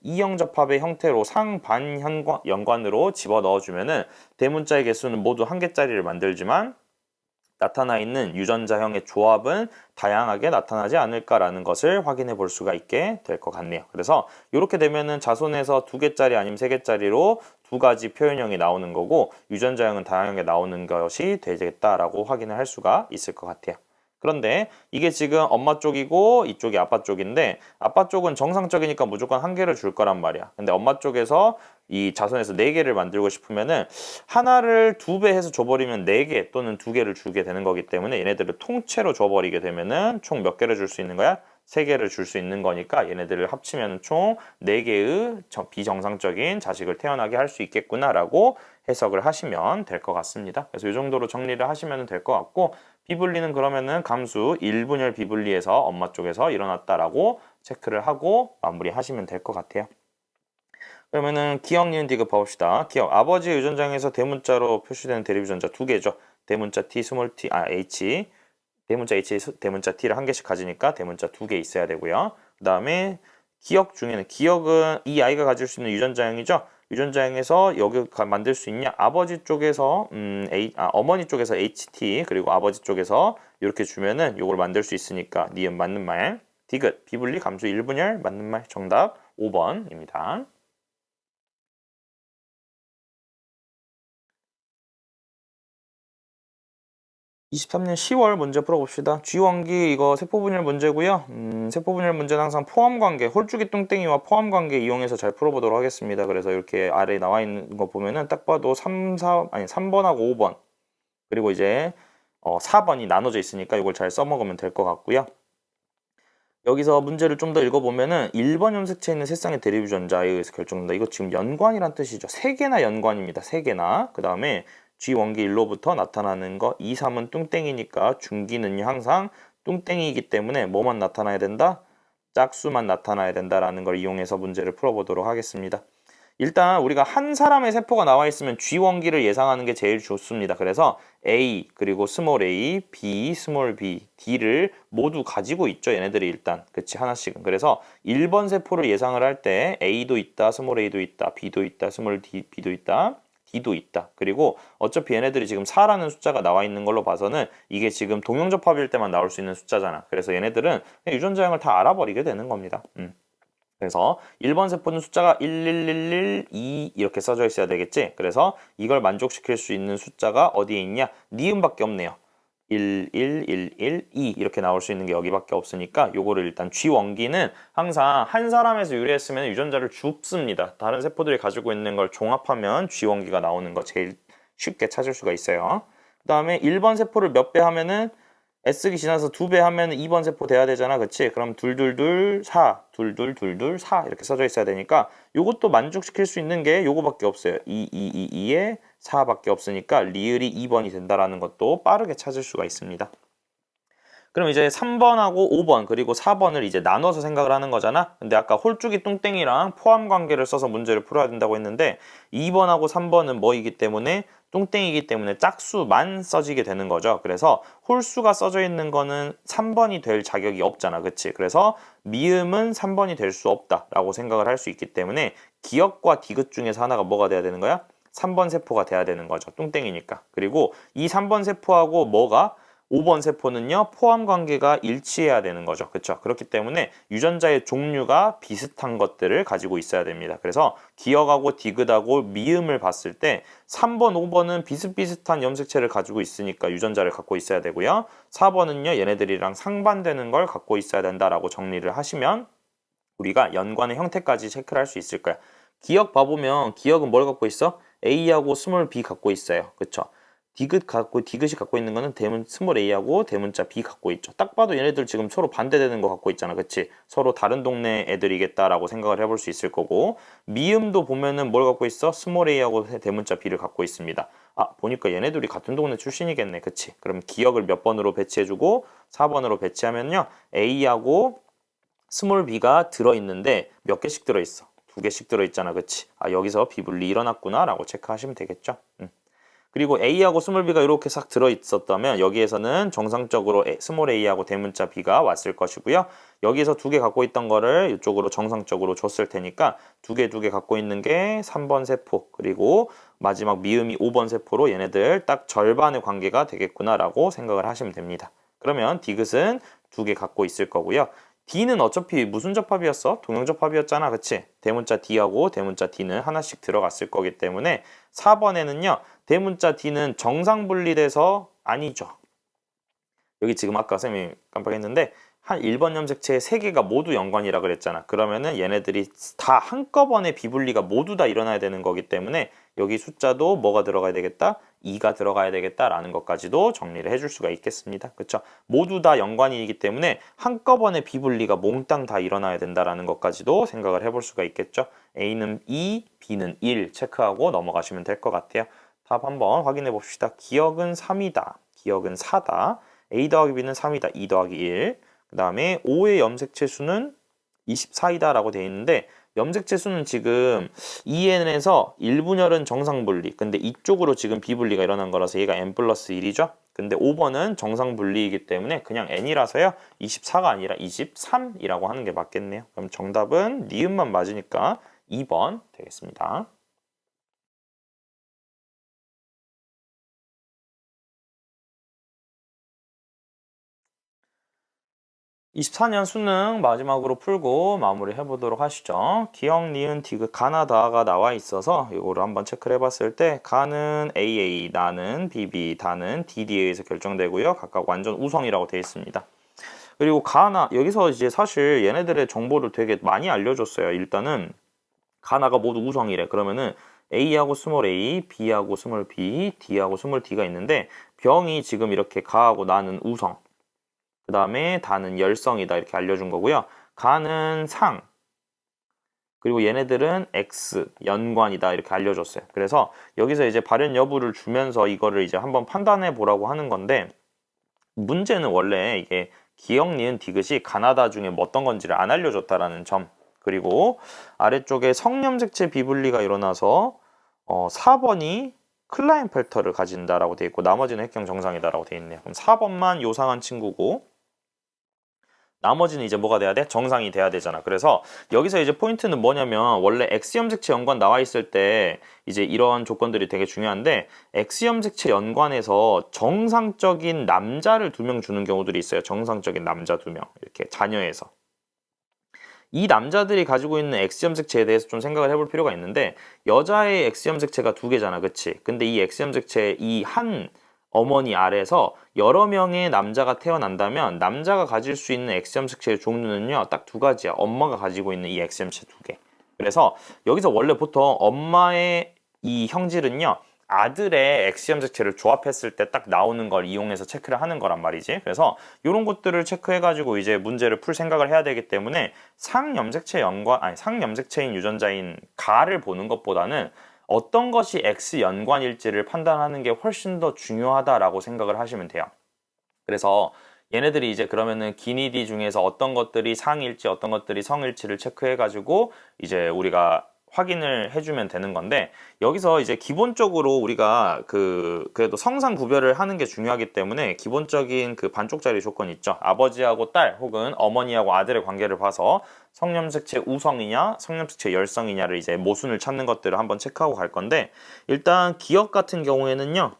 이형접합의 형태로 상반 연관으로 집어 넣어주면은 대문자의 개수는 모두 1개짜리를 만들지만 나타나 있는 유전자형의 조합은 다양하게 나타나지 않을까라는 것을 확인해 볼 수가 있게 될 것 같네요. 그래서 이렇게 되면은 자손에서 2개짜리 아니면 3개짜리로 2가지 표현형이 나오는 거고 유전자형은 다양하게 나오는 것이 되겠다라고 확인을 할 수가 있을 것 같아요. 그런데 이게 지금 엄마 쪽이고 이쪽이 아빠 쪽인데 아빠 쪽은 정상적이니까 무조건 1개를 줄 거란 말이야. 근데 엄마 쪽에서 이 자손에서 4개를 만들고 싶으면은 하나를 2배 해서 줘버리면 4개 또는 2개를 주게 되는 거기 때문에 얘네들을 통째로 줘버리게 되면은 총 몇 개를 줄 수 있는 거야? 3개를 줄 수 있는 거니까 얘네들을 합치면 총 4개의 비정상적인 자식을 태어나게 할 수 있겠구나라고 해석을 하시면 될 것 같습니다. 그래서 이 정도로 정리를 하시면 될 것 같고 비분리는 그러면은 감수 1분열 비분리에서 엄마 쪽에서 일어났다라고 체크를 하고 마무리하시면 될 것 같아요. 그러면은 기억, 니은, 디귿 봐봅시다. 기억, 아버지의 유전자에서 대문자로 표시되는 대립 유전자 두 개죠. 대문자 T, 스몰 t, H, 대문자 H, 대문자 T를 한 개씩 가지니까 대문자 두 개 있어야 되고요. 그 다음에 기억 중에는, 기억은 이 아이가 가질 수 있는 유전자형이죠. 유전자형에서 여기 만들 수 있냐? 아버지 쪽에서 어머니 쪽에서 HT, 그리고 아버지 쪽에서 이렇게 주면은 요걸 만들 수 있으니까 니은 맞는 말, 디귿 비분리 감수 1분열 맞는 말, 정답 5번입니다. 23년 10월 문제 풀어봅시다. 쥐원기 이거 세포분열 문제고요. 세포분열 문제는 항상 포함관계, 홀쭉이 뚱땡이와 포함관계 이용해서 잘 풀어보도록 하겠습니다. 그래서 이렇게 아래에 나와 있는 거 보면은 딱 봐도 3번하고 5번 그리고 이제 4번이 나눠져 있으니까 이걸 잘 써먹으면 될 것 같고요. 여기서 문제를 좀 더 읽어보면은 1번 염색체에 있는 세 쌍의 대립 유전자에 의해서 결정된다. 이거 지금 연관이란 뜻이죠. 세 개나 연관입니다. 세 개나. 그 다음에 G원기 1로부터 나타나는 거 2, 3은 뚱땡이니까 중기는요 항상 뚱땡이이기 때문에 뭐만 나타나야 된다? 짝수만 나타나야 된다라는 걸 이용해서 문제를 풀어보도록 하겠습니다. 일단 우리가 한 사람의 세포가 나와 있으면 G원기를 예상하는 게 제일 좋습니다. 그래서 A 그리고 스몰 a, B, 스몰 b, D를 모두 가지고 있죠. 얘네들이 일단 그치 하나씩은. 그래서 1번 세포를 예상을 할 때 A도 있다, 스몰 a도 있다, B도 있다, 스몰 b도 있다, D도 있다. 그리고 어차피 얘네들이 지금 4라는 숫자가 나와 있는 걸로 봐서는 이게 지금 동형접합일 때만 나올 수 있는 숫자잖아. 그래서 얘네들은 유전자형을 다 알아버리게 되는 겁니다. 그래서 1번 세포는 숫자가 1111, 2 이렇게 써져 있어야 되겠지? 그래서 이걸 만족시킬 수 있는 숫자가 어디에 있냐? 니은밖에 없네요. 1, 1, 1, 1, 2 이렇게 나올 수 있는 게 여기밖에 없으니까 요거를 일단 G원기는 항상 한 사람에서 유래했으면 유전자를 줍습니다. 다른 세포들이 가지고 있는 걸 종합하면 G원기가 나오는 거 제일 쉽게 찾을 수가 있어요. 그 다음에 1번 세포를 몇 배 하면은 S기 지나서 2배 하면 2번 세포 돼야 되잖아. 그치? 그럼 둘둘둘 4, 둘둘둘둘 4 이렇게 써져 있어야 되니까 요것도 만족시킬 수 있는 게 요거밖에 없어요. 2에 4밖에 없으니까 리을이 2번이 된다라는 것도 빠르게 찾을 수가 있습니다. 그럼 이제 3번하고 5번 그리고 4번을 이제 나눠서 생각을 하는 거잖아. 근데 아까 홀쭉이 뚱땡이랑 포함 관계를 써서 문제를 풀어야 된다고 했는데 2번하고 3번은 뭐이기 때문에 뚱땡이기 때문에 짝수만 써지게 되는 거죠. 그래서 홀수가 써져 있는 거는 3번이 될 자격이 없잖아. 그치? 그래서 미음은 3번이 될 수 없다라고 생각을 할 수 있기 때문에 기억과 디귿 중에서 하나가 뭐가 돼야 되는 거야? 3번 세포가 돼야 되는 거죠. 뚱땡이니까. 그리고 이 3번 세포하고 뭐가 5번 세포는요 포함 관계가 일치해야 되는 거죠. 그렇죠? 그렇기 때문에 유전자의 종류가 비슷한 것들을 가지고 있어야 됩니다. 그래서 기억하고 디귿하고 미음을 봤을 때 3번, 5번은 비슷비슷한 염색체를 가지고 있으니까 유전자를 갖고 있어야 되고요. 4번은요 얘네들이랑 상반되는 걸 갖고 있어야 된다라고 정리를 하시면 우리가 연관의 형태까지 체크를 할 수 있을 거야. 기억 봐보면 기억은 뭘 갖고 있어? A하고 스몰 b 갖고 있어요. 그쵸? 디귿이 갖고 있는 거는 스몰 a하고 대문자 b 갖고 있죠. 딱 봐도 얘네들 지금 서로 반대되는 거 갖고 있잖아. 그치? 서로 다른 동네 애들이겠다라고 생각을 해볼 수 있을 거고 미음도 보면은 뭘 갖고 있어? 스몰 a하고 대문자 b를 갖고 있습니다. 아 보니까 얘네들이 같은 동네 출신이겠네. 그치? 그럼 기억을 몇 번으로 배치해주고 4번으로 배치하면요 a하고 스몰 b가 들어있는데 몇 개씩 들어있어? 2개씩 들어있잖아. 그치? 아 여기서 비분리 일어났구나 라고 체크하시면 되겠죠. 그리고 A하고 스몰 b가 이렇게 싹 들어있었다면 여기에서는 정상적으로 스몰 a하고 대문자 b가 왔을 것이고요. 여기서 2개 갖고 있던 거를 이쪽으로 정상적으로 줬을 테니까 2개 갖고 있는 게 3번 세포 그리고 마지막 미음이 5번 세포로 얘네들 딱 절반의 관계가 되겠구나라고 생각을 하시면 됩니다. 그러면 디귿은 2개 갖고 있을 거고요. D는 어차피 무슨 접합이었어? 동형접합이었잖아. 그치? 대문자 D하고 대문자 D는 하나씩 들어갔을 거기 때문에 4번에는요. 대문자 D는 정상 분리돼서 아니죠. 여기 지금 아까 쌤이 깜빡했는데 한 1번 염색체의 3개가 모두 연관이라 그랬잖아. 그러면은 얘네들이 다 한꺼번에 비분리가 모두 다 일어나야 되는 거기 때문에 여기 숫자도 뭐가 들어가야 되겠다? 2가 들어가야 되겠다라는 것까지도 정리를 해줄 수가 있겠습니다. 그쵸? 모두 다 연관이기 때문에 한꺼번에 비분리가 몽땅 다 일어나야 된다라는 것까지도 생각을 해볼 수가 있겠죠. A는 2, B는 1 체크하고 넘어가시면 될 것 같아요. 답 한번 확인해 봅시다. 기억은 3이다. 기억은 4다. A 더하기 B는 3이다. 2 더하기 1. 그 다음에 O의 염색체 수는 24이다 라고 되어 있는데 염색체 수는 지금 2n에서 1분열은 정상분리. 근데 이쪽으로 지금 비분리가 일어난 거라서 얘가 n 플러스 1이죠. 근데 5번은 정상분리이기 때문에 그냥 n이라서요. 24가 아니라 23이라고 하는 게 맞겠네요. 그럼 정답은 니은만 맞으니까 2번 되겠습니다. 24년 수능 마지막으로 풀고 마무리 해보도록 하시죠. 기억, 니은, 디귿, 가나, 다가 나와 있어서 이거를 한번 체크를 해봤을 때 가는 AA, 나는 BB, 다는 DDA에서 결정되고요. 각각 완전 우성이라고 되어 있습니다. 그리고 가나, 여기서 이제 사실 얘네들의 정보를 되게 많이 알려줬어요. 일단은 가나가 모두 우성이래. 그러면은 A하고 스몰 a, B하고 스몰 b, D하고 스몰 d가 있는데 병이 지금 이렇게 가하고 나는 우성, 그 다음에 다는 열성이다 이렇게 알려준 거고요. 가는 상, 그리고 얘네들은 X, 연관이다 이렇게 알려줬어요. 그래서 여기서 이제 발현 여부를 주면서 이거를 이제 한번 판단해 보라고 하는 건데, 문제는 원래 이게 기억, 니은, 디귿이 가나다 중에 뭐 어떤 건지를 안 알려줬다라는 점, 그리고 아래쪽에 성염색체 비분리가 일어나서 4번이 클라인펠터를 가진다라고 돼 있고 나머지는 핵경 정상이다라고 돼 있네요. 그럼 4번만 요상한 친구고 나머지는 이제 뭐가 돼야 돼? 정상이 돼야 되잖아. 그래서 여기서 이제 포인트는 뭐냐면 원래 X염색체 연관 나와 있을 때 이제 이런 조건들이 되게 중요한데 X염색체 연관에서 정상적인 남자를 2명 주는 경우들이 있어요. 정상적인 남자 2명 이렇게 자녀에서. 이 남자들이 가지고 있는 X염색체에 대해서 좀 생각을 해볼 필요가 있는데 여자의 X염색체가 2개잖아. 그치? 근데 이 X염색체 이 한 어머니 아래에서 여러 명의 남자가 태어난다면 남자가 가질 수 있는 X염색체의 종류는요 딱 2가지야. 엄마가 가지고 있는 이 X염체 2개. 그래서 여기서 원래 보통 엄마의 이 형질은요 아들의 X염색체를 조합했을 때 딱 나오는 걸 이용해서 체크를 하는 거란 말이지. 그래서 이런 것들을 체크해가지고 이제 문제를 풀 생각을 해야 되기 때문에 상염색체 연관, 아니 상염색체인 유전자인 가를 보는 것보다는 어떤 것이 X 연관일지를 판단하는 게 훨씬 더 중요하다라고 생각을 하시면 돼요. 그래서 얘네들이 이제 그러면은 기니디 중에서 어떤 것들이 상일지 어떤 것들이 성일지를 체크해가지고 이제 우리가 확인을 해주면 되는 건데 여기서 이제 기본적으로 우리가 그래도 성상 구별을 하는 게 중요하기 때문에 기본적인 그 반쪽짜리 조건 있죠. 아버지하고 딸 혹은 어머니하고 아들의 관계를 봐서 성염색체 우성이냐 성염색체 열성이냐를 이제 모순을 찾는 것들을 한번 체크하고 갈 건데 일단 기억 같은 경우에는요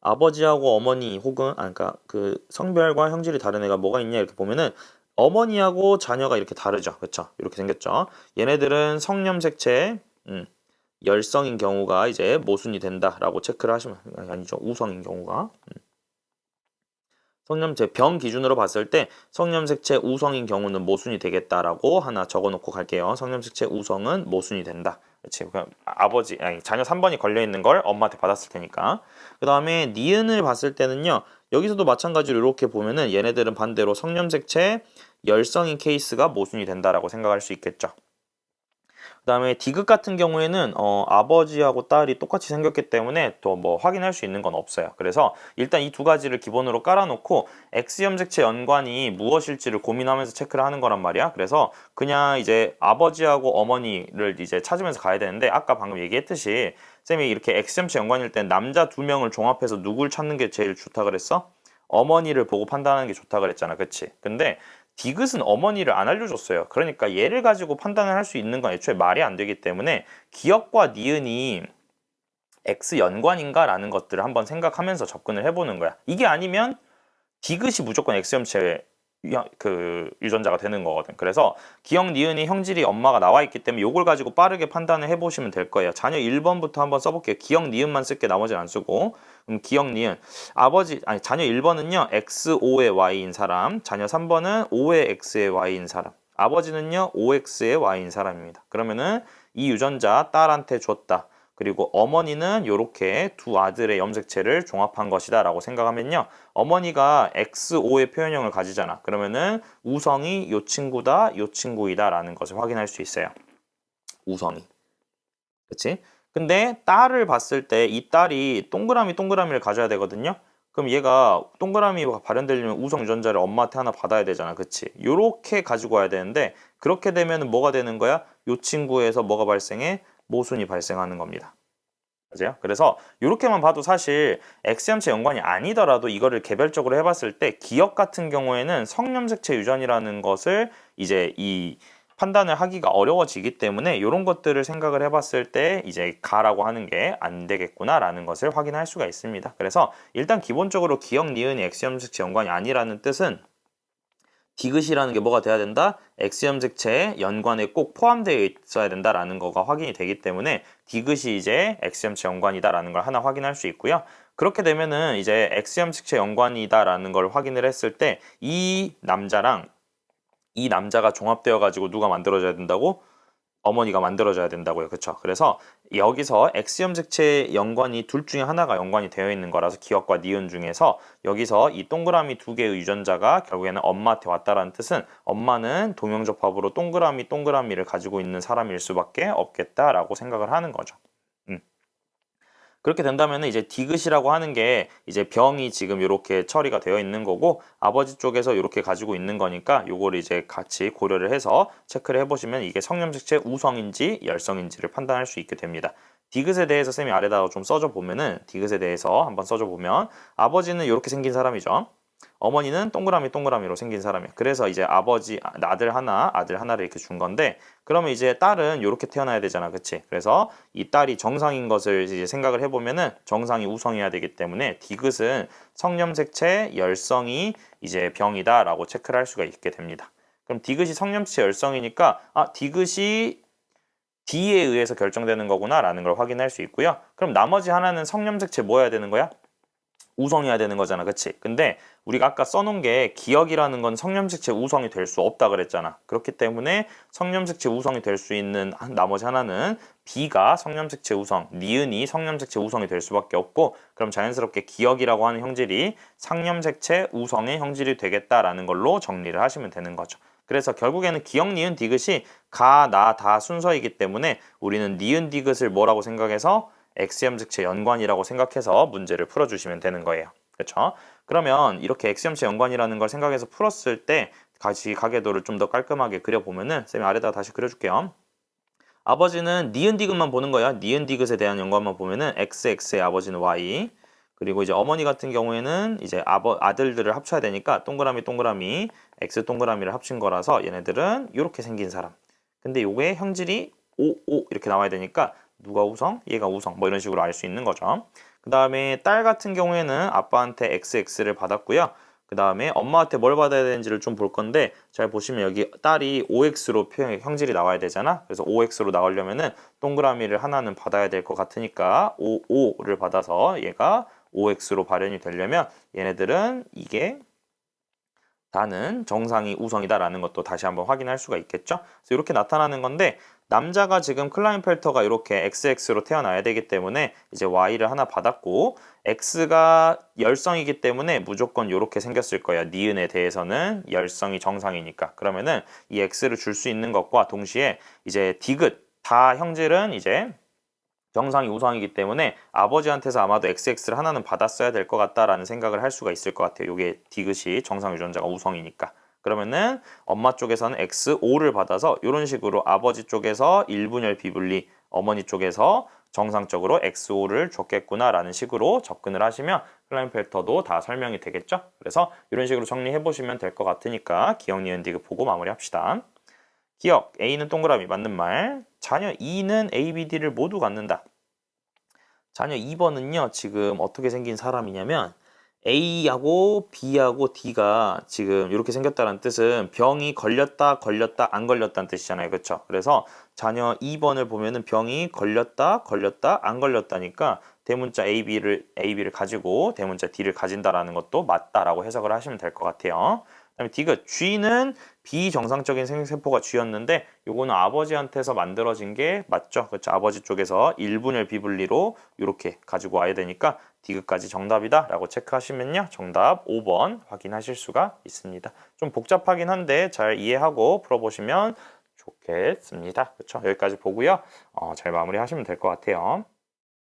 아버지하고 어머니 혹은 그러니까 그 성별과 형질이 다른 애가 뭐가 있냐 이렇게 보면은 어머니하고 자녀가 이렇게 다르죠. 그렇죠? 이렇게 생겼죠. 얘네들은 성염색체 열성인 경우가 이제 모순이 된다라고 체크를 하시면 아니죠. 우성인 경우가 성염색 병 기준으로 봤을 때 성염색체 우성인 경우는 모순이 되겠다라고 하나 적어놓고 갈게요. 성염색체 우성은 모순이 된다. 그렇지. 그럼 아버지 아니 자녀 3번이 걸려 있는 걸 엄마한테 받았을 테니까. 그 다음에 니은을 봤을 때는요. 여기서도 마찬가지로 이렇게 보면은 얘네들은 반대로 성염색체 열성인 케이스가 모순이 된다라고 생각할 수 있겠죠. 그 다음에 디귿 같은 경우에는 아버지하고 딸이 똑같이 생겼기 때문에 또 뭐 확인할 수 있는 건 없어요. 그래서 일단 이 2가지를 기본으로 깔아놓고 X염색체 연관이 무엇일지를 고민하면서 체크를 하는 거란 말이야. 그래서 그냥 이제 아버지하고 어머니를 이제 찾으면서 가야 되는데 아까 방금 얘기했듯이 쌤이 이렇게 X염체 연관일 땐 남자 2명을 종합해서 누굴 찾는 게 제일 좋다 그랬어? 어머니를 보고 판단하는 게 좋다 그랬잖아. 그치? 근데 디귿은 어머니를 안 알려줬어요. 그러니까 얘를 가지고 판단을 할 수 있는 건 애초에 말이 안 되기 때문에 기억과 니은이 X 연관인가라는 것들을 한번 생각하면서 접근을 해보는 거야. 이게 아니면 디귿이 무조건 X염체 유전자가 되는 거거든. 그래서 기억, 니은이 형질이 엄마가 나와 있기 때문에 이걸 가지고 빠르게 판단을 해보시면 될 거예요. 자녀 1번부터 한번 써볼게요. 기억, 니은만 쓸게 나머지는 안 쓰고. 그럼 기억, 니은. 자녀 1번은요. X5의 Y인 사람. 자녀 3번은 5의 X의 Y인 사람. 아버지는요. 5X의 Y인 사람입니다. 그러면은 이 유전자 딸한테 줬다. 그리고 어머니는 이렇게 2 아들의 염색체를 종합한 것이다 라고 생각하면요. 어머니가 X5의 표현형을 가지잖아. 그러면은 우성이 요 친구다, 요 친구이다 라는 것을 확인할 수 있어요. 우성이. 그치? 근데 딸을 봤을 때 이 딸이 동그라미를 가져야 되거든요. 그럼 얘가 동그라미가 발현되려면 우성 유전자를 엄마한테 하나 받아야 되잖아. 그치? 요렇게 가지고 와야 되는데 그렇게 되면 뭐가 되는 거야? 요 친구에서 뭐가 발생해? 모순이 발생하는 겁니다. 맞아요. 그래서 이렇게만 봐도 사실 X염체 연관이 아니더라도 이거를 개별적으로 해봤을 때 기억 같은 경우에는 성염색체 유전이라는 것을 이제 이 판단을 하기가 어려워지기 때문에 이런 것들을 생각을 해봤을 때 이제 가라고 하는 게 안 되겠구나라는 것을 확인할 수가 있습니다. 그래서 일단 기본적으로 기억 니은이 X염색체 연관이 아니라는 뜻은 디귿이라는 게 뭐가 돼야 된다? X염색체의 연관에 꼭 포함되어 있어야 된다라는 거가 확인이 되기 때문에 디귿이 이제 X염체 연관이다라는 걸 하나 확인할 수 있고요. 그렇게 되면은 이제 X염색체 연관이다라는 걸 확인을 했을 때 이 남자랑 이 남자가 종합되어 가지고 누가 만들어져야 된다고? 어머니가 만들어져야 된다고요. 그렇죠? 그래서 여기서 X염색체 연관이 둘 중에 하나가 연관이 되어 있는 거라서 기억과 니은 중에서 여기서 이 동그라미 두 개의 유전자가 결국에는 엄마한테 왔다라는 뜻은 엄마는 동명접합으로 동그라미를 가지고 있는 사람일 수밖에 없겠다라고 생각을 하는 거죠. 그렇게 된다면 이제 디귿이라고 하는 게 이제 병이 지금 이렇게 처리가 되어 있는 거고 아버지 쪽에서 이렇게 가지고 있는 거니까 요거를 이제 같이 고려를 해서 체크를 해보시면 이게 성염색체 우성인지 열성인지를 판단할 수 있게 됩니다. 디귿에 대해서 쌤이 아래다가 좀 써줘 보면은 디귿에 대해서 한번 써줘 보면 아버지는 이렇게 생긴 사람이죠. 어머니는 동그라미로 생긴 사람이에요. 그래서 이제 아들 하나를 이렇게 준 건데 그러면 이제 딸은 이렇게 태어나야 되잖아. 그치? 그래서 이 딸이 정상인 것을 이제 생각을 해보면은 정상이 우성이어야 되기 때문에 디귿은 성염색체 열성이 이제 병이다라고 체크를 할 수가 있게 됩니다. 그럼 디귿이 성염색체 열성이니까 디귿이 D에 의해서 결정되는 거구나라는 걸 확인할 수 있고요. 그럼 나머지 하나는 성염색체 뭐여야 되는 거야? 우성이어야 되는 거잖아. 그치? 근데 우리가 아까 써놓은 게 기억이라는 건 성염색체 우성이 될 수 없다 그랬잖아. 그렇기 때문에 성염색체 우성이 될 수 있는 나머지 하나는 B가 성염색체 우성, 니은이 성염색체 우성이 될 수밖에 없고 그럼 자연스럽게 기억이라고 하는 형질이 상염색체 우성의 형질이 되겠다라는 걸로 정리를 하시면 되는 거죠. 그래서 결국에는 기억, 니은, 디귿이 가, 나, 다 순서이기 때문에 우리는 니은, 디귿을 뭐라고 생각해서 X염색체 연관이라고 생각해서 문제를 풀어주시면 되는 거예요. 그렇죠? 그러면 이렇게 X염체 연관이라는 걸 생각해서 풀었을 때 같이 가계도를 좀 더 깔끔하게 그려보면은 쌤이 아래다가 다시 그려줄게요. 아버지는 니은 디귿만 보는 거야. 니은 디귿에 대한 연관만 보면은 XX의 아버지는 Y 그리고 이제 어머니 같은 경우에는 이제 아들들을 합쳐야 되니까 동그라미 X 동그라미를 합친 거라서 얘네들은 이렇게 생긴 사람. 근데 요게 형질이 5 이렇게 나와야 되니까 누가 우성? 얘가 우성. 뭐 이런 식으로 알 수 있는 거죠. 그 다음에 딸 같은 경우에는 아빠한테 XX를 받았고요. 그 다음에 엄마한테 뭘 받아야 되는지를 좀 볼 건데 잘 보시면 여기 딸이 OX로 형질이 나와야 되잖아. 그래서 OX로 나오려면은 동그라미를 하나는 받아야 될 것 같으니까 5를 받아서 얘가 OX로 발현이 되려면 얘네들은 이게 다는 정상이 우성이다라는 것도 다시 한번 확인할 수가 있겠죠. 그래서 이렇게 나타나는 건데 남자가 지금 클라인펠터가 이렇게 XX로 태어나야 되기 때문에 이제 Y를 하나 받았고 X가 열성이기 때문에 무조건 이렇게 생겼을 거예요. 니은에 대해서는 열성이 정상이니까. 그러면은 이 X를 줄 수 있는 것과 동시에 이제 디귿 다 형질은 이제 정상이 우성이기 때문에 아버지한테서 아마도 XX를 하나는 받았어야 될 것 같다라는 생각을 할 수가 있을 것 같아요. 이게 디귿이 정상 유전자가 우성이니까. 그러면은 엄마 쪽에서는 X5를 받아서 이런 식으로 아버지 쪽에서 1분열 비분리, 어머니 쪽에서 정상적으로 X5를 줬겠구나라는 식으로 접근을 하시면 클라인펠터도 다 설명이 되겠죠. 그래서 이런 식으로 정리해 보시면 될 것 같으니까 기억, 니은, 디귿 보고 마무리합시다. 기억, A는 동그라미 맞는 말. 자녀 E는 A, B, D를 모두 갖는다. 자녀 2번은요, 지금 어떻게 생긴 사람이냐면 A하고 B하고 D가 지금 이렇게 생겼다는 뜻은 병이 걸렸다, 안 걸렸다는 뜻이잖아요. 그렇죠? 그래서 자녀 2번을 보면은 병이 걸렸다, 안 걸렸다니까 대문자 AB를 가지고 대문자 D를 가진다라는 것도 맞다라고 해석을 하시면 될 것 같아요. 그다음에 디귿, G는 비정상적인 생세포가 G였는데 요거는 아버지한테서 만들어진 게 맞죠? 그렇죠? 아버지 쪽에서 1분열 비분리로 이렇게 가지고 와야 되니까 디귿까지 정답이다 라고 체크하시면요. 정답 5번 확인하실 수가 있습니다. 좀 복잡하긴 한데 잘 이해하고 풀어보시면 좋겠습니다. 그렇죠? 여기까지 보고요. 잘 마무리하시면 될 것 같아요.